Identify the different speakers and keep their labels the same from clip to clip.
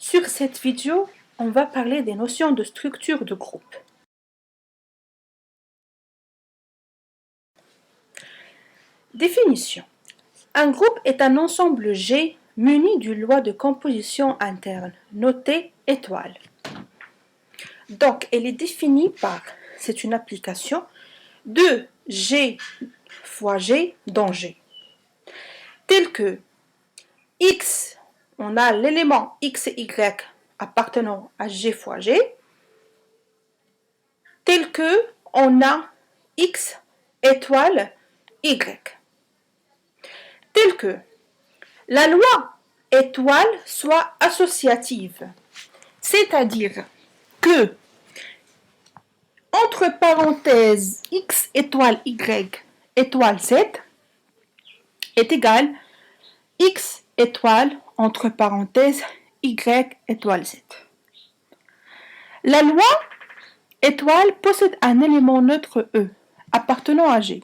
Speaker 1: Sur cette vidéo, on va parler des notions de structure de groupe. Définition. Un groupe est un ensemble G muni d'une loi de composition interne, notée étoile. Donc, elle est définie par, c'est une application, de G fois G dans G. Tel que X, on a l'élément X et Y appartenant à G fois G, tel que on a X étoile Y. Tel que la loi étoile soit associative, c'est-à-dire que entre parenthèses X étoile Y étoile Z est égal X étoile entre parenthèses Y étoile Z. La loi étoile possède un élément neutre E appartenant à G,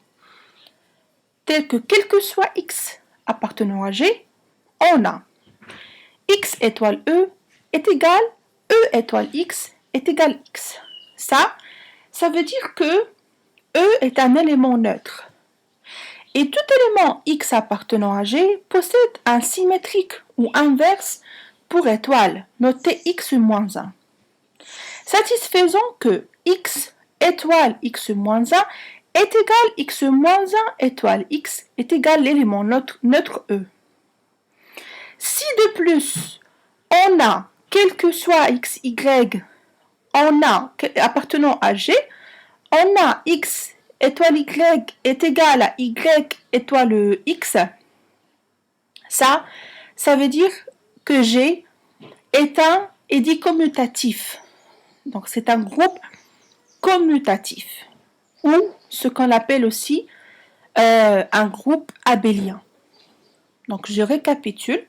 Speaker 1: tel que quel que soit X appartenant à G, on a X étoile E est égal E étoile X est égal X. Ça veut dire que E est un élément neutre. Et tout élément X appartenant à G possède un symétrique ou inverse pour étoile, noté X-1. Satisfaisant que X étoile X-1 est égal X-1 étoile X est égal l'élément neutre E. Si de plus, on a, quel que soit x, y, on a, appartenant à G, on a x étoile y est égal à y étoile x, ça veut dire que G est dit commutatif. Donc c'est un groupe commutatif, ou ce qu'on appelle aussi un groupe abélien. Donc je récapitule.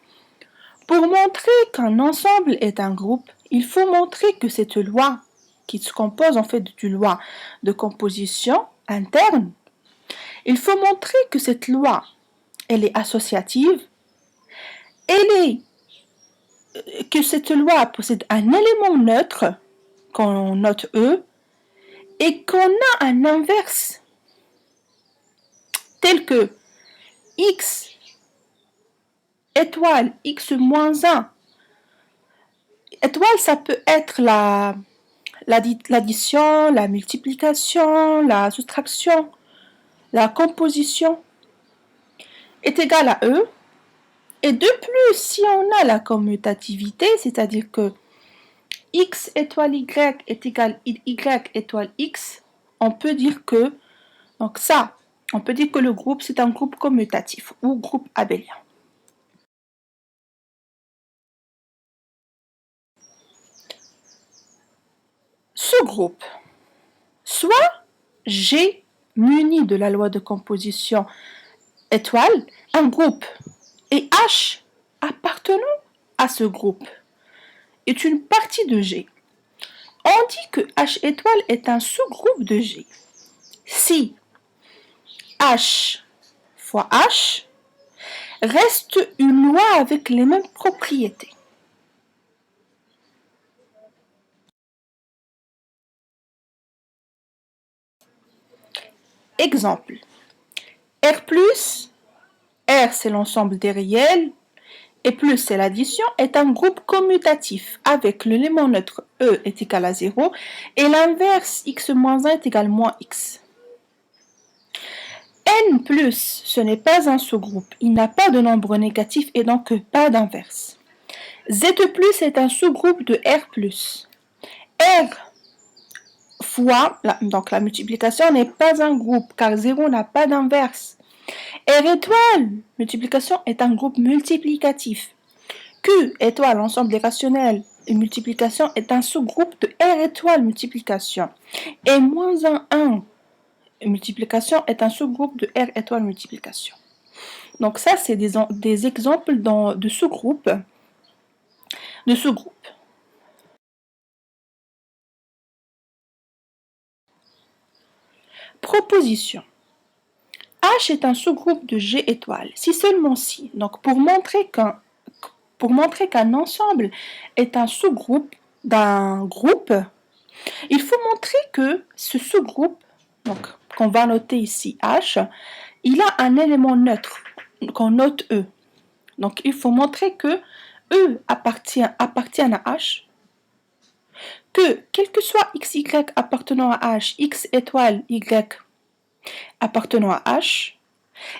Speaker 1: Pour montrer qu'un ensemble est un groupe, il faut montrer que cette loi, qui se compose en fait d'une loi de composition interne, il faut montrer que cette loi, elle est associative, que cette loi possède un élément neutre, qu'on note E, et qu'on a un inverse, tel que x étoile x-1. Étoile, ça peut être l'addition, la multiplication, la soustraction, la composition est égal à E. Et de plus, si on a la commutativité, c'est-à-dire que x étoile y est égal y étoile x, on peut dire que, on peut dire que le groupe, c'est un groupe commutatif ou groupe abélien. Ce groupe, soit G muni de la loi de composition étoile, un groupe, et H appartenant à ce groupe est une partie de G. On dit que H étoile est un sous-groupe de G. Si H fois H reste une loi avec les mêmes propriétés. Exemple, R c'est l'ensemble des réels, et plus c'est l'addition, est un groupe commutatif avec l'élément neutre E est égal à 0 et l'inverse x-1 est égal à moins x. N plus, ce n'est pas un sous-groupe, il n'a pas de nombre négatif et donc pas d'inverse. Z plus est un sous-groupe de R plus. R fois, donc la multiplication n'est pas un groupe car 0 n'a pas d'inverse. R étoile, multiplication est un groupe multiplicatif. Q étoile, l'ensemble des rationnels et multiplication est un sous-groupe de R étoile multiplication. Et moins 1 multiplication est un sous-groupe de R étoile multiplication. Donc ça, c'est des exemples de sous-groupes. Proposition. H est un sous-groupe de G étoile, si seulement si. Donc pour montrer pour montrer qu'un ensemble est un sous-groupe d'un groupe, il faut montrer que ce sous-groupe, donc qu'on va noter ici H, il a un élément neutre, qu'on note E. Donc il faut montrer que E appartient à H, que quel que soit XY appartenant à H, X étoile Y appartenant à H,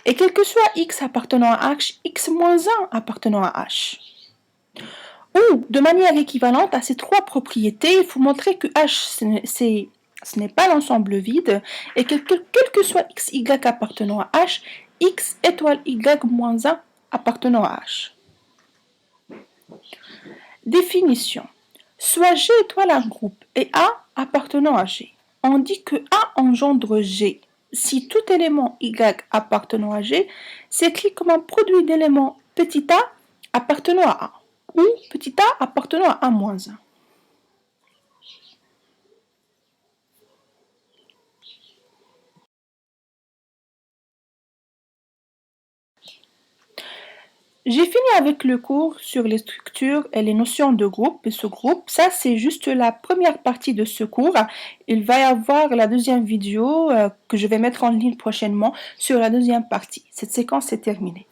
Speaker 1: et quel que soit X appartenant à H, X moins 1 appartenant à H. Ou, de manière équivalente à ces trois propriétés, il faut montrer que H, ce n'est pas l'ensemble vide, et que quel que soit XY appartenant à H, X étoile Y moins 1 appartenant à H. Définition. Soit G étoile un groupe et A appartenant à G. On dit que A engendre G si tout élément Y appartenant à G s'écrit comme un produit d'éléments petit a appartenant à A ou petit a appartenant à A moins 1. J'ai fini avec le cours sur les structures et les notions de groupe et sous-groupe. Ça, c'est juste la première partie de ce cours. Il va y avoir la deuxième vidéo que je vais mettre en ligne prochainement sur la deuxième partie. Cette séquence est terminée.